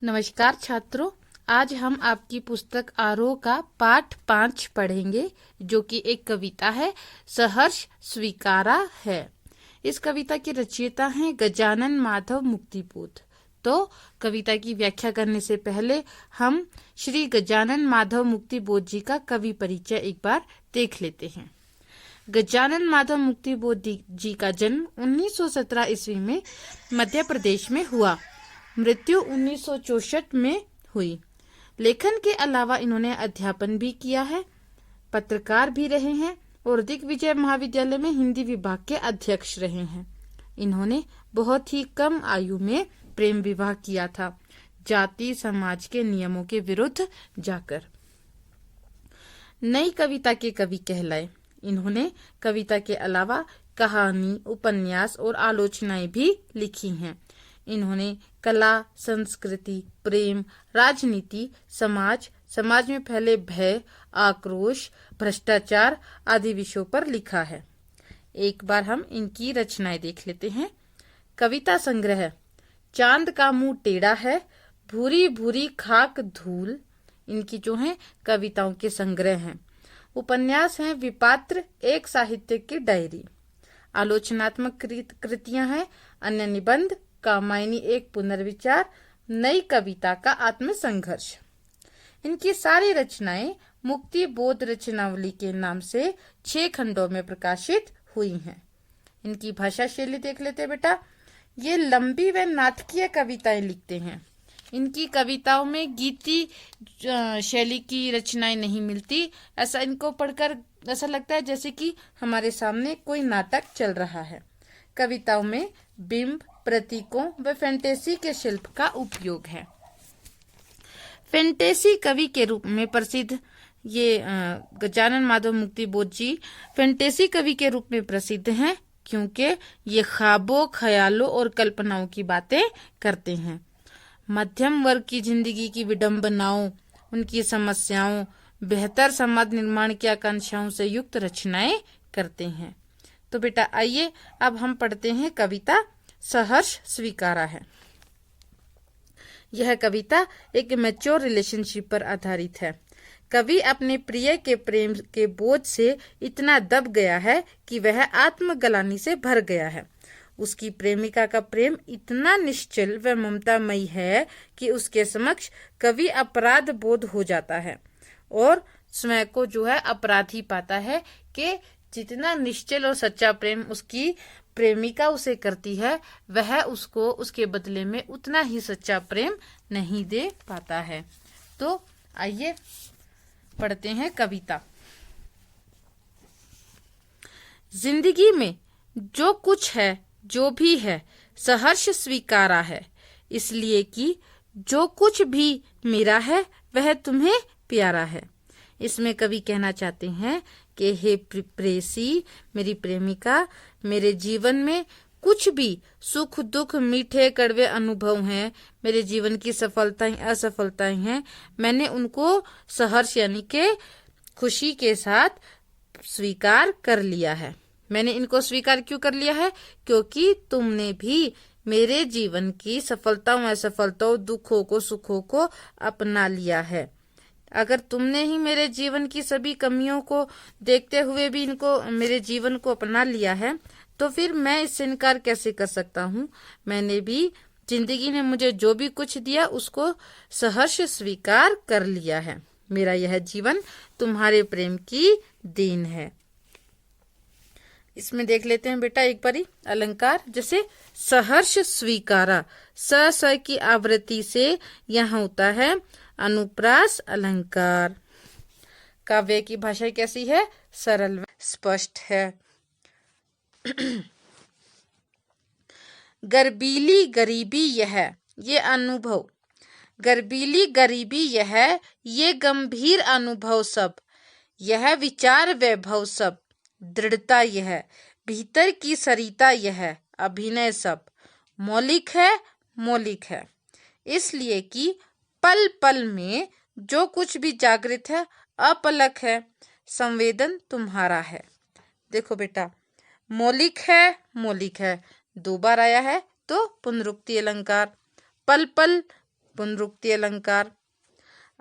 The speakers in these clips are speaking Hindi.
नमस्कार छात्रों, आज हम आपकी पुस्तक आरोह का पाठ 5 पढ़ेंगे, जो कि एक कविता है। सहर्ष स्वीकारा है। इस कविता के रचयिता हैं गजानन माधव मुक्तिबोध। तो कविता की व्याख्या करने से पहले हम श्री गजानन माधव मुक्तिबोध जी का कवि परिचय एक बार देख लेते हैं। गजानन माधव मुक्तिबोध जी का जन्म 1917 ईस्वी में मध्य प्रदेश में हुआ। मृत्यु 1964 में हुई। लेखन के अलावा इन्होंने अध्यापन भी किया है, पत्रकार भी रहे हैं और दिग्विजय महाविद्यालय में हिंदी विभाग के अध्यक्ष रहे हैं। इन्होंने बहुत ही कम आयु में प्रेम विवाह किया था, जाति समाज के नियमों के विरुद्ध जाकर। नई कविता के कवि कहलाए। इन्होंने कविता के अलावा कहानी, उपन्यास और आलोचनाएं भी लिखी हैं। इन्होंने कला, संस्कृति, प्रेम, राजनीति, समाज में फैले भय, आक्रोश, भ्रष्टाचार आदि विषयों पर लिखा है। एक बार हम इनकी रचनाएं देख लेते हैं। कविता संग्रह चांद का मुंह टेढ़ा है, भूरी भूरी खाक धूल, इनकी जो है कविताओं के संग्रह हैं। उपन्यास हैं विपात्र, एक साहित्य की डायरी। आलोचनात्मक कृतियां हैं अन्य निबंध, कामायनी एक पुनर्विचार, नई कविता का आत्मसंघर्ष। इनकी सारी रचनाएं मुक्ति बोध रचनावली के नाम से 6 खंडों में प्रकाशित हुई हैं। इनकी भाषा शैली देख लेते हैं बेटा। ये लंबी व नाटकीय कविताएं लिखते हैं। इनकी कविताओं में गीति शैली की रचनाएं नहीं मिलती। ऐसा इनको पढ़कर ऐसा लगता है जैसे कि हमारे सामने कोई नाटक चल रहा है। कविताओं में बिंब, प्रतीकों व फैंटेसी के शिल्प का उपयोग है। फैंटेसी कवि के रूप में प्रसिद्ध ये गजानन माधव मुक्तिबोध जी फैंटेसी कवि के रूप में प्रसिद्ध हैं, क्योंकि ये ख्वाबों, ख्यालों और कल्पनाओं की बातें करते हैं। मध्यम वर्ग की जिंदगी की विडंबनाओं, उनकी समस्याओं, बेहतर समाज निर्माण की आकांक्षाओं से युक्त रचनाएं करते हैं। तो बेटा आइए अब हम पढ़ते हैं कविता सहर्ष स्वीकारा है। यह कविता एक मैच्योर रिलेशनशिप पर आधारित है। कवि अपने प्रिय के प्रेम के बोझ से इतना दब गया है कि वह आत्मग्लानि से भर गया है। उसकी प्रेमिका का प्रेम इतना निश्चल व ममतामयी है कि उसके समक्ष कवि अपराध बोध हो जाता है और स्वयं को जो है अपराधी पाता है कि जितना निश्चल और सच्चा प्रेम उसकी प्रेमिका उसे करती है, वह उसको उसके बदले में उतना ही सच्चा प्रेम नहीं दे पाता है। तो आइए पढ़ते हैं कविता। जिंदगी में जो कुछ है, जो भी है, सहर्ष स्वीकारा है, इसलिए कि जो कुछ भी मेरा है वह तुम्हें प्यारा है। इसमें कवि कहना चाहते हैं कि हे प्रेसी, मेरी प्रेमिका, मेरे जीवन में कुछ भी सुख दुख, मीठे कड़वे अनुभव हैं, मेरे जीवन की सफलताएं असफलताएं हैं, मैंने उनको सहर्ष यानी के खुशी के साथ स्वीकार कर लिया है। मैंने इनको स्वीकार क्यों कर लिया है? क्योंकि तुमने भी मेरे जीवन की सफलताओं असफलताओं, दुखों को सुखों को अपना लिया है। अगर तुमने ही मेरे जीवन की सभी कमियों को देखते हुए भी इनको मेरे जीवन को अपना लिया है, तो फिर मैं इससे इनकार कैसे कर सकता हूँ? मैंने भी जिंदगी ने मुझे जो भी कुछ दिया उसको सहर्ष स्वीकार कर लिया है। मेरा यह जीवन तुम्हारे प्रेम की देन है। इसमें देख लेते हैं बेटा एक बारी अलंकार। जैसे सहर्ष स्वीकारा, स की आवृत्ति से यहाँ होता है अनुप्रास अलंकार। काव्य की भाषा कैसी है? सरल स्पष्ट है। गर्बीली गरीबी यह, ये अनुभव, गर्बीली गरीबी यह, ये गंभीर अनुभव सब, यह विचार वैभव सब, दृढ़ता यह, भीतर की सरिता यह, अभिनय सब, मौलिक है, मौलिक है, इसलिए कि पल पल में जो कुछ भी जागृत है अपलक है, संवेदन तुम्हारा है। देखो बेटा, मौलिक है, मौलिक है 2 बार आया है, तो पुनरुक्ति अलंकार। पल पल पुनरुक्ति अलंकार।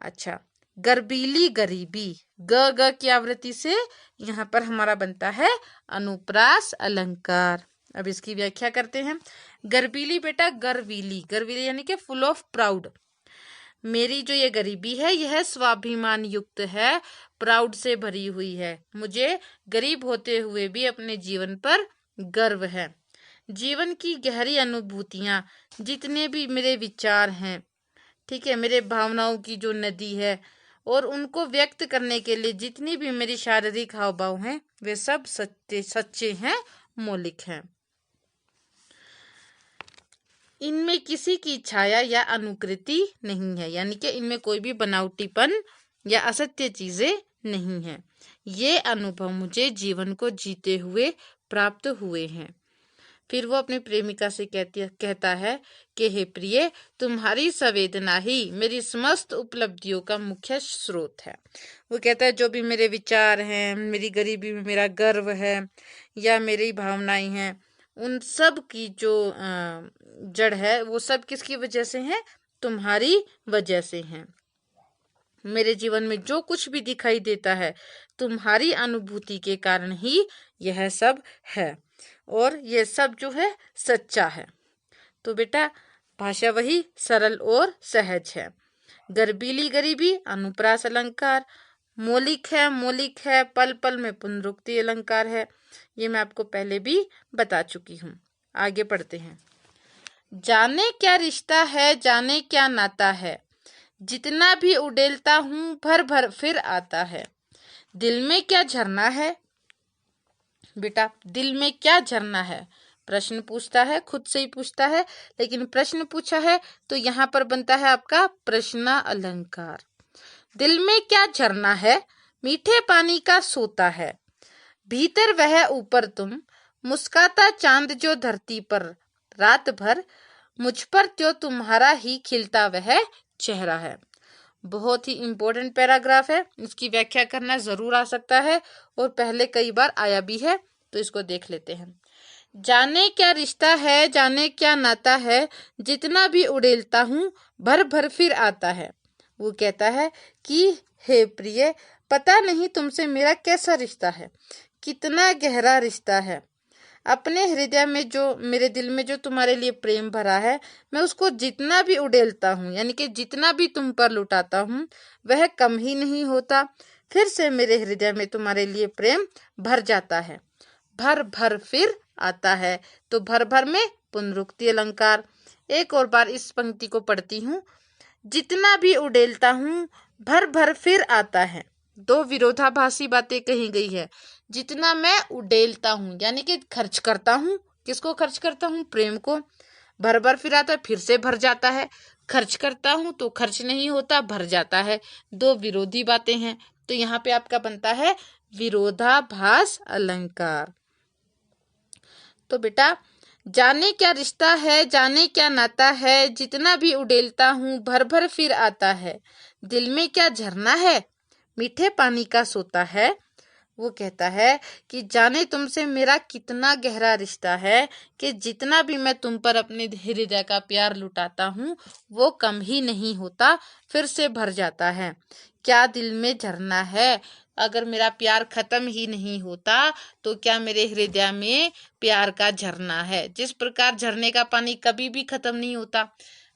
अच्छा, गर्बीली गरीबी, ग की आवृत्ति से यहाँ पर हमारा बनता है अनुप्रास अलंकार। अब इसकी व्याख्या करते हैं। गर्बीली बेटा, गर्वीली, गर्वीली यानी कि फुल ऑफ प्राउड। मेरी जो ये गरीबी है यह स्वाभिमान युक्त है, प्राउड से भरी हुई है। मुझे गरीब होते हुए भी अपने जीवन पर गर्व है। जीवन की गहरी अनुभूतियां, जितने भी मेरे विचार हैं, ठीक है, मेरे भावनाओं की जो नदी है, और उनको व्यक्त करने के लिए जितनी भी मेरी शारीरिक हाव भाव हैं, वे सब सच्चे हैं, मौलिक हैं। इनमें किसी की छाया या अनुकृति नहीं है, यानी कि इनमें कोई भी बनावटीपन या असत्य चीजें नहीं है। ये अनुभव मुझे जीवन को जीते हुए प्राप्त हुए हैं। फिर वो अपनी प्रेमिका से कहता है कि हे प्रिय, तुम्हारी संवेदना ही मेरी समस्त उपलब्धियों का मुख्य स्रोत है। वो कहता है जो भी मेरे विचार हैं, मेरी गरीबी में मेरा गर्व है या मेरी भावनाएं हैं, उन सब की जो जड़ है वो सब किसकी वजह से है? तुम्हारी वजह से है। मेरे जीवन में जो कुछ भी दिखाई देता है तुम्हारी अनुभूति के कारण ही यह सब है, और यह सब जो है सच्चा है। तो बेटा भाषा वही सरल और सहज है। गर्बीली गरीबी अनुप्रास अलंकार, मौलिक है, पल पल में पुनरुक्ति अलंकार है। ये मैं आपको पहले भी बता चुकी हूँ। आगे पढ़ते हैं। जाने क्या रिश्ता है, जाने क्या नाता है, जितना भी उड़ेलता हूँ भर भर फिर आता है। दिल में क्या झरना है, बेटा दिल में क्या झरना है, प्रश्न पूछता है, खुद से ही पूछता है, लेकिन प्रश्न पूछा है तो यहाँ पर बनता है आपका प्रश्न अलंकार। दिल में क्या झरना है, मीठे पानी का सोता है, भीतर वह ऊपर तुम, मुस्काता चांद जो धरती पर, रात भर मुझ पर त्यो तुम्हारा ही खिलता वह चेहरा है। बहुत ही इंपॉर्टेंट पैराग्राफ है, इसकी व्याख्या करना जरूर आ सकता है और पहले कई बार आया भी है, तो इसको देख लेते हैं। जाने क्या रिश्ता है, जाने क्या नाता है, जितना भी उड़ेलता हूँ भर भर फिर आता है। वो कहता है कि हे प्रिय, पता नहीं तुमसे मेरा कैसा रिश्ता है, कितना गहरा रिश्ता है। अपने हृदय में जो, मेरे दिल में जो तुम्हारे लिए प्रेम भरा है, मैं उसको जितना भी उड़ेलता हूँ, यानी कि जितना भी तुम पर लुटाता हूँ, वह कम ही नहीं होता। फिर से मेरे हृदय में तुम्हारे लिए प्रेम भर जाता है, भर भर फिर आता है। तो भर भर में पुनरुक्ति अलंकार। एक और बार इस पंक्ति को पढ़ती हूँ। जितना भी उड़ेलता हूँ भर भर फिर आता है। दो विरोधाभासी बातें कही गई है। जितना मैं उड़ेलता हूँ यानी कि खर्च करता हूँ, किसको खर्च करता हूँ? प्रेम को। भर भर फिर आता है, फिर से भर जाता है। खर्च करता हूँ तो खर्च नहीं होता, भर जाता है। दो विरोधी बातें हैं, तो यहाँ पे आपका बनता है विरोधाभास अलंकार। तो बेटा जाने क्या रिश्ता है, जाने क्या नाता है, जितना भी उड़ेलता हूँ भर भर फिर आता है। दिल में क्या झरना है, मीठे पानी का सोता है। वो कहता है कि जाने तुमसे मेरा कितना गहरा रिश्ता है कि जितना भी मैं तुम पर अपने हृदय का प्यार लुटाता हूँ वो कम ही नहीं होता, फिर से भर जाता है। क्या दिल में झरना है, अगर मेरा प्यार खत्म ही नहीं होता तो क्या मेरे हृदय में प्यार का झरना है? जिस प्रकार झरने का पानी कभी भी खत्म नहीं होता,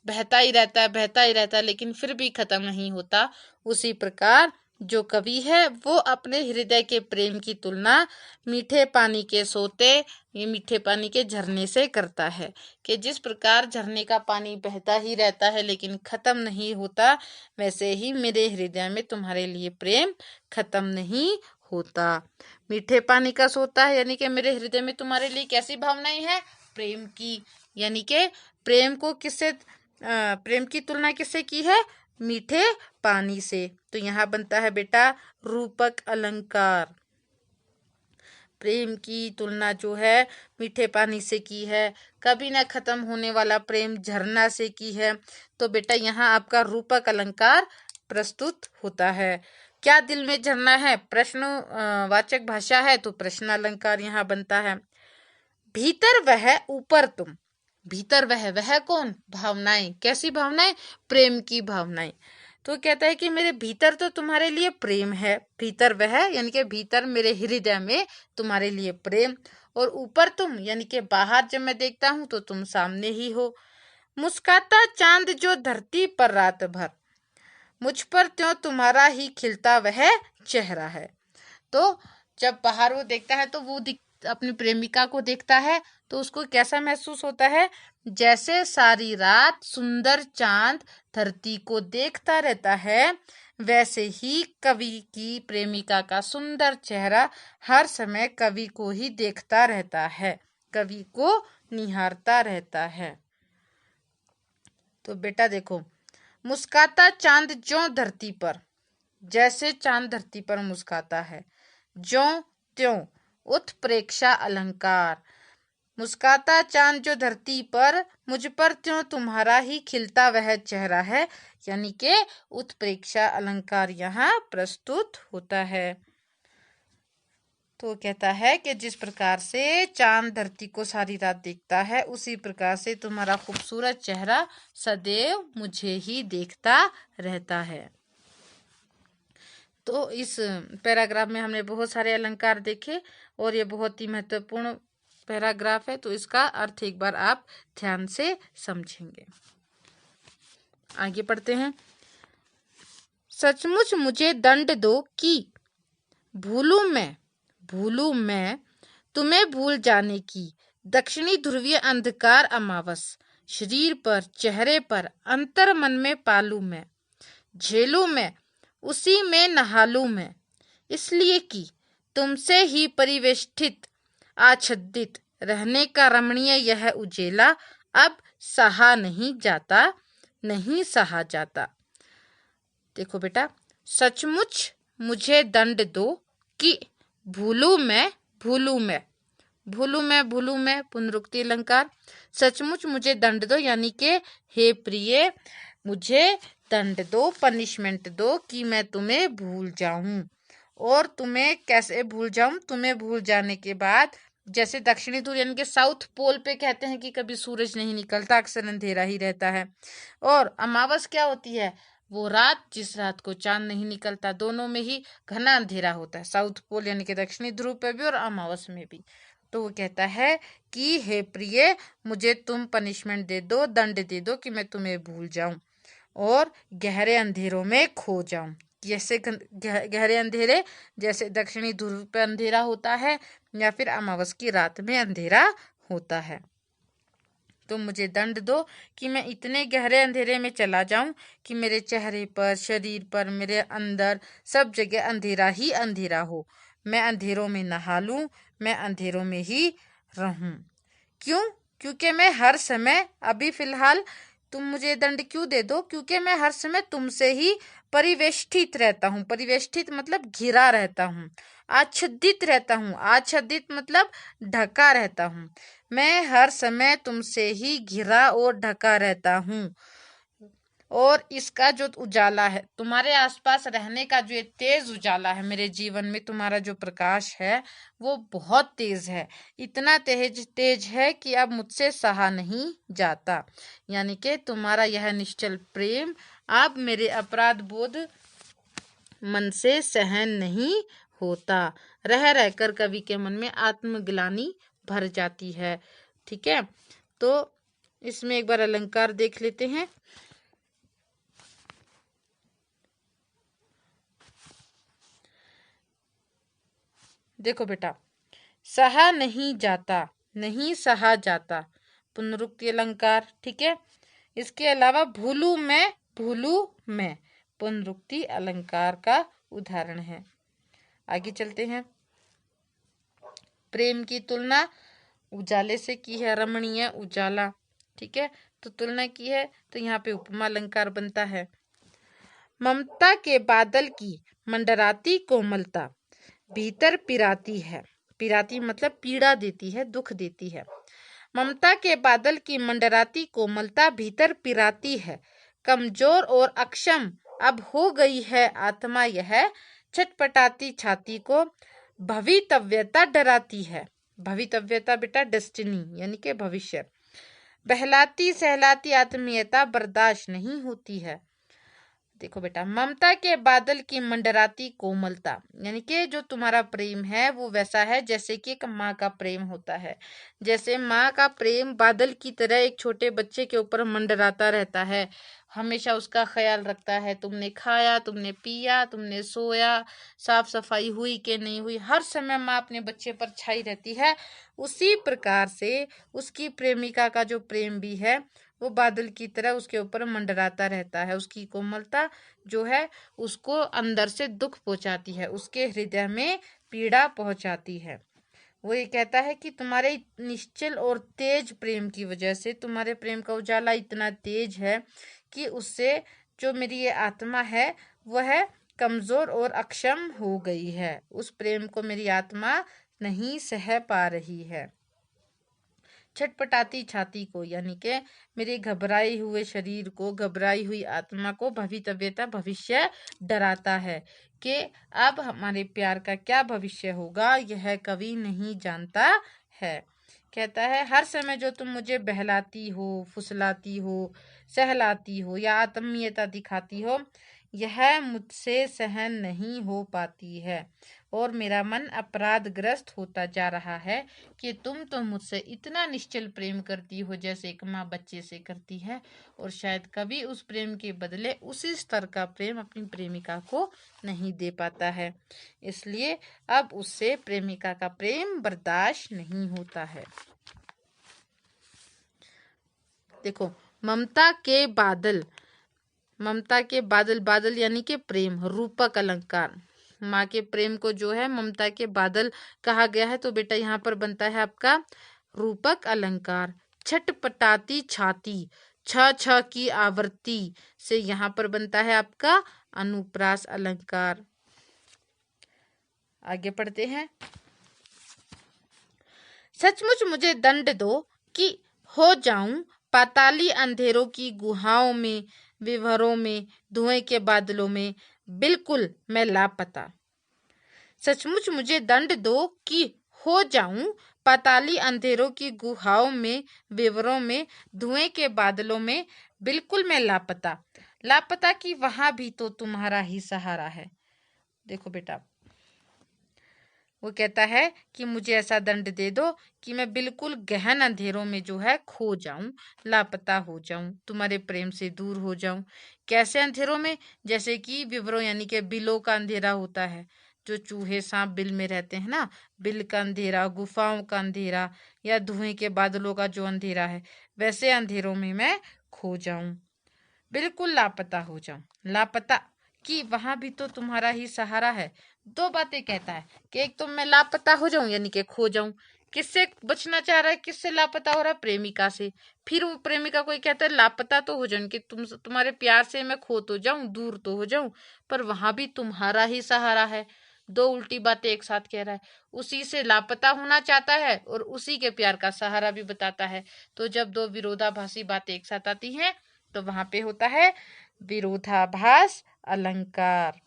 बहता ही रहता है, बहता ही रहता है, लेकिन फिर भी खत्म नहीं होता, उसी प्रकार जो कवि है वो अपने हृदय के प्रेम की तुलना मीठे पानी के सोते, ये मीठे पानी के झरने से करता है कि जिस प्रकार झरने का पानी बहता ही रहता है लेकिन खत्म नहीं होता, वैसे ही मेरे हृदय में तुम्हारे लिए प्रेम खत्म नहीं होता। मीठे पानी का सोता है यानी कि मेरे हृदय में तुम्हारे लिए कैसी भावनाएं हैं? प्रेम की। यानी कि प्रेम को किससे, प्रेम की तुलना किससे की है? मीठे पानी से। तो यहाँ बनता है बेटा रूपक अलंकार। प्रेम की तुलना जो है मीठे पानी से की है, कभी ना खत्म होने वाला प्रेम झरना से की है। तो बेटा यहाँ आपका रूपक अलंकार प्रस्तुत होता है। क्या दिल में झरना है, प्रश्न वाचक भाषा है, तो प्रश्न अलंकार यहाँ बनता है। भीतर वह ऊपर तुम, भीतर वह कौन? भावनाएं। कैसी भावनाएं? प्रेम की भावनाएं। तो कहता है कि मेरे भीतर तो तुम्हारे लिए प्रेम है, भीतर वह यानी कि भीतर मेरे हृदय में तुम्हारे लिए प्रेम, और ऊपर तुम यानी कि बाहर जब मैं देखता हूँ तो तुम सामने ही हो। मुस्काता चांद जो धरती पर रात भर, मुझ पर त्यों तुम्हारा ही खिलता वह चेहरा है। तो जब बाहर वो देखता है तो वो अपनी प्रेमिका को देखता है तो उसको कैसा महसूस होता है? जैसे सारी रात सुंदर चांद धरती को देखता रहता है, वैसे ही कवि की प्रेमिका का सुंदर चेहरा हर समय कवि को ही देखता रहता है, कवि को निहारता रहता है। तो बेटा देखो, मुस्काता चांद ज्यों धरती पर, जैसे चांद धरती पर मुस्काता है, ज्यों त्यों उत्प्रेक्षा अलंकार, मुस्काता चांद जो धरती पर, मुझ पर त्यों तुम्हारा ही खिलता वह चेहरा है, यानी के उत्प्रेक्षा अलंकार यहाँ प्रस्तुत होता है। तो कहता है कि जिस प्रकार से चांद धरती को सारी रात देखता है, उसी प्रकार से तुम्हारा खूबसूरत चेहरा सदैव मुझे ही देखता रहता है। तो इस पैराग्राफ में हमने बहुत सारे अलंकार देखे और ये बहुत ही महत्वपूर्ण पैराग्राफ है, तो इसका अर्थ एक बार आप ध्यान से समझेंगे। आगे पढ़ते हैं। सचमुच मुझे दंड दो कि भूलूं मैं तुम्हें भूल जाने की, दक्षिणी ध्रुवीय अंधकार अमावस, शरीर पर चेहरे पर अंतर मन में पालू मैं, झेलू मैं उसी में नहालू मैं, इसलिए कि तुमसे ही परिवेष्टित आच्छादित रहने का रमणीय यह उजेला अब सहा नहीं जाता। देखो बेटा, सचमुच मुझे दंड दो कि भूलू मैं पुनरुक्ति अलंकार। सचमुच मुझे दंड दो यानी के हे प्रिय मुझे दंड दो, पनिशमेंट दो कि मैं तुम्हें भूल जाऊं। और तुम्हें कैसे भूल जाऊं? तुम्हें भूल जाने के बाद, जैसे दक्षिणी ध्रुव यानी कि साउथ पोल पे कहते हैं कि कभी सूरज नहीं निकलता, अक्सर अंधेरा ही रहता है। और अमावस क्या होती है? वो रात जिस रात को चांद नहीं निकलता, दोनों में ही घना अंधेरा होता है, साउथ पोल यानी कि दक्षिणी ध्रुव पे भी और अमावस में भी। तो वो कहता है कि हे प्रिय मुझे तुम पनिशमेंट दे दो, दंड दे दो कि मैं तुम्हें भूल जाऊं और गहरे अंधेरों में खो जाऊं। जैसे गहरे अंधेरे, जैसे दक्षिणी ध्रुव पे अंधेरा होता है या फिर अमावस की रात में अंधेरा होता है। तो मुझे दंड दो कि मैं इतने गहरे अंधेरे में चला जाऊं कि मेरे चेहरे पर, शरीर पर, मेरे अंदर सब जगह अंधेरा ही अंधेरा हो, मैं अंधेरों में नहा लूं, मैं अंधेरों में ही रहूं। क्यों? क्योंकि मैं हर समय, अभी फिलहाल तुम मुझे दंड क्यों दे दो? क्योंकि मैं हर समय तुमसे ही परिवेष्टित रहता हूँ। परिवेष्टित मतलब घिरा रहता हूँ, आच्छादित रहता हूँ। आच्छादित मतलब ढका रहता हूँ। मैं हर समय तुमसे ही घिरा और ढका रहता हूँ। और इसका जो उजाला है, तुम्हारे आसपास रहने का जो तेज उजाला है मेरे जीवन में, तुम्हारा जो प्रकाश है वो बहुत तेज है, इतना तेज है कि अब मुझसे सहा नहीं जाता। यानी कि तुम्हारा यह निश्चल प्रेम अब मेरे अपराध बोध मन से सहन नहीं होता। रह रहकर कवि के मन में आत्मग्लानि भर जाती है। ठीक है, तो इसमें एक बार अलंकार देख लेते हैं। देखो बेटा, सहा नहीं सहा जाता, पुनरुक्ति अलंकार। ठीक है, इसके अलावा भूलू मैं पुनरुक्ति अलंकार का उदाहरण है। आगे चलते हैं। प्रेम की तुलना उजाले से की है, रमणीय उजाला। ठीक है, तो तुलना की है तो यहाँ पे उपमा अलंकार बनता है। ममता के बादल की मंडराती कोमलता भीतर पिराती है, पिराती मतलब पीड़ा देती है, दुख देती है। ममता के बादल की मंडराती कोमलता भीतर पिराती है, कमजोर और अक्षम अब हो गई है आत्मा यह, छटपटाती छाती को भवितव्यता डराती है। भवितव्यता बेटा डेस्टिनी यानी कि भविष्य। बहलाती सहलाती आत्मीयता बर्दाश्त नहीं होती है। देखो बेटा, ममता के बादल की मंडराती कोमलता, यानी कि जो तुम्हारा प्रेम है वो वैसा है जैसे कि एक माँ का प्रेम होता है। जैसे माँ का प्रेम बादल की तरह एक छोटे बच्चे के ऊपर मंडराता रहता है, हमेशा उसका ख्याल रखता है। तुमने खाया, तुमने पिया, तुमने सोया, साफ सफाई हुई कि नहीं हुई, हर समय माँ अपने बच्चे पर छाई रहती है। उसी प्रकार से उसकी प्रेमिका का जो प्रेम भी है वो बादल की तरह उसके ऊपर मंडराता रहता है। उसकी कोमलता जो है उसको अंदर से दुख पहुंचाती है, उसके हृदय में पीड़ा पहुंचाती है। वो ये कहता है कि तुम्हारे निश्चल और तेज प्रेम की वजह से, तुम्हारे प्रेम का उजाला इतना तेज है कि उससे जो मेरी ये आत्मा है वह कमजोर और अक्षम हो गई है। उस प्रेम को मेरी आत्मा नहीं सह पा रही है। छटपटाती छाती को, यानी कि मेरे घबराए हुए शरीर को, घबराई हुई आत्मा को भवितव्यता भविष्य डराता है कि अब हमारे प्यार का क्या भविष्य होगा, यह कवि नहीं जानता है। कहता है हर समय जो तुम मुझे बहलाती हो, फुसलाती हो, सहलाती हो या आत्मीयता दिखाती हो, यह मुझसे सहन नहीं हो पाती है और मेरा मन अपराधग्रस्त होता जा रहा है कि तुम तो मुझसे इतना निश्चल प्रेम करती हो जैसे एक माँ बच्चे से करती है, और शायद कभी उस प्रेम के बदले उसी स्तर का प्रेम अपनी प्रेमिका को नहीं दे पाता है, इसलिए अब उससे प्रेमिका का प्रेम बर्दाश्त नहीं होता है। देखो, ममता के बादल, ममता के बादल, बादल यानी कि प्रेम, रूपक अलंकार। माँ के प्रेम को जो है ममता के बादल कहा गया है, तो बेटा यहाँ पर बनता है आपका रूपक अलंकार। छटपटाती छाती, छ छ की आवृत्ति से यहाँ पर बनता है आपका अनुप्रास अलंकार। आगे पढ़ते हैं। सचमुच मुझे दंड दो कि हो जाऊं पाताली अंधेरों की गुहाओं में, विभरों में, धुएं के बादलों में, बिल्कुल मैं लापता। सचमुच मुझे दंड दो कि हो जाऊं पाताली अंधेरों की गुहाओं में, विवरों में, धुएं के बादलों में, बिल्कुल मैं लापता। लापता कि वहां भी तो तुम्हारा ही सहारा है। देखो बेटा, वो कहता है कि मुझे ऐसा दंड दे दो कि मैं बिल्कुल गहन अंधेरों में जो है खो जाऊं, लापता हो जाऊं, तुम्हारे प्रेम से दूर हो जाऊं। कैसे अंधेरों में? जैसे कि विवरों यानी कि बिलों का अंधेरा होता है, जो चूहे सांप बिल में रहते हैं ना, बिल का अंधेरा, गुफाओं का अंधेरा, या धुएं के बादलों का जो अंधेरा है, वैसे अंधेरों में मैं खो जाऊं, बिल्कुल लापता हो जाऊं। लापता कि वहां भी तो तुम्हारा ही सहारा है। दो बातें कहता है कि एक तो मैं लापता हो जाऊं यानी कि खो जाऊं। किससे बचना चाह रहा है? किससे लापता हो रहा है? प्रेमिका से। फिर वो प्रेमिका को कहता है लापता तो हो जाऊं, कि तुम्हारे प्यार से मैं खो तो जाऊं, दूर तो हो जाऊं, पर वहां भी तुम्हारा ही सहारा है। दो उल्टी बातें एक साथ कह रहा है। उसी से लापता होना चाहता है और उसी के प्यार का सहारा भी बताता है। तो जब दो विरोधाभासी बातें एक साथ आती हैं तो वहां पे होता है विरोधाभास अलंकार।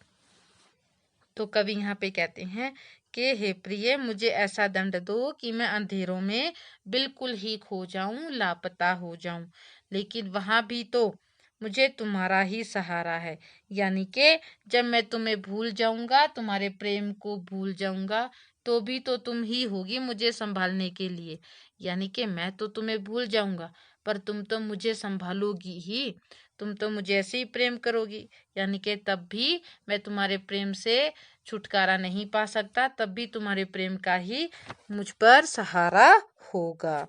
तो कवि यहाँ पे कहते हैं कि हे प्रिय, मुझे ऐसा दंड दो कि मैं अंधेरों में बिल्कुल ही खो जाऊं, लापता हो जाऊं, लेकिन वहां भी तो मुझे तुम्हारा ही सहारा है। यानी कि जब मैं तुम्हें भूल जाऊंगा, तुम्हारे प्रेम को भूल जाऊंगा, तो भी तो तुम ही होगी मुझे संभालने के लिए। यानी कि मैं तो तुम्हें भूल जाऊंगा पर तुम तो मुझे संभालोगी ही, तुम तो मुझे ऐसे ही प्रेम करोगी। यानी कि तब भी मैं तुम्हारे प्रेम से छुटकारा नहीं पा सकता, तब भी तुम्हारे प्रेम का ही मुझ पर सहारा होगा।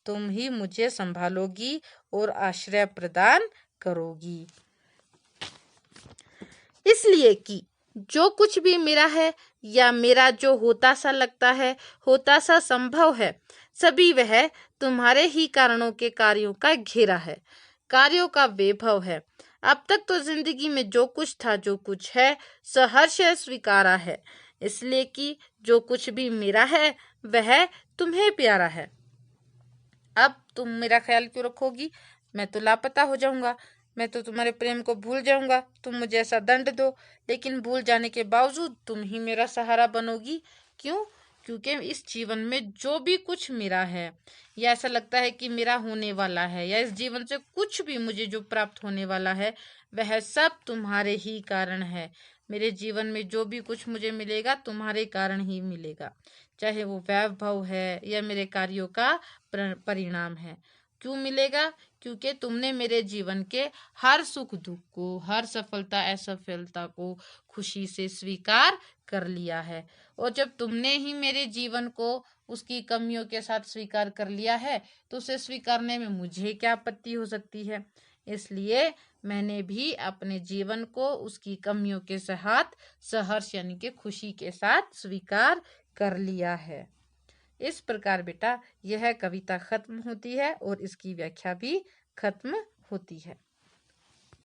तुम ही मुझे संभालोगी और आश्रय प्रदान करोगी। इसलिए कि जो कुछ भी मेरा है या मेरा जो होता सा लगता है, होता सा संभव है, सभी वह तुम्हारे ही कारणों के कार्यों का घेरा है, कार्यों का वैभव है। अब तक तो जिंदगी में जो कुछ था, जो कुछ है, सहर्ष स्वीकारा है। इसलिए कि जो कुछ भी मेरा है वह तुम्हें प्यारा है। अब तुम मेरा ख्याल क्यों रखोगी? मैं तो लापता हो जाऊंगा, मैं तो तुम्हारे प्रेम को भूल जाऊंगा। तुम मुझे ऐसा दंड दो, लेकिन भूल जाने के बावजूद तुम ही मेरा सहारा बनोगी। क्यों? क्योंकि इस जीवन में जो भी कुछ मेरा है, या ऐसा लगता है कि मेरा होने वाला है, या इस जीवन से कुछ भी मुझे जो प्राप्त होने वाला है, वह सब तुम्हारे ही कारण है। मेरे जीवन में जो भी कुछ मुझे मिलेगा तुम्हारे कारण ही मिलेगा, चाहे वो वैभव है या मेरे कार्यों का परिणाम है। क्यों मिलेगा? क्योंकि तुमने मेरे जीवन के हर सुख दुख को, हर सफलता असफलता को खुशी से स्वीकार कर लिया है। और जब तुमने ही मेरे जीवन को उसकी कमियों के साथ स्वीकार कर लिया है, तो उसे स्वीकारने में मुझे क्या आपत्ति हो सकती है। इसलिए मैंने भी अपने जीवन को उसकी कमियों के साथ सहर्ष यानी कि खुशी के साथ स्वीकार कर लिया है। इस प्रकार बेटा यह कविता खत्म होती है और इसकी व्याख्या भी खत्म होती है।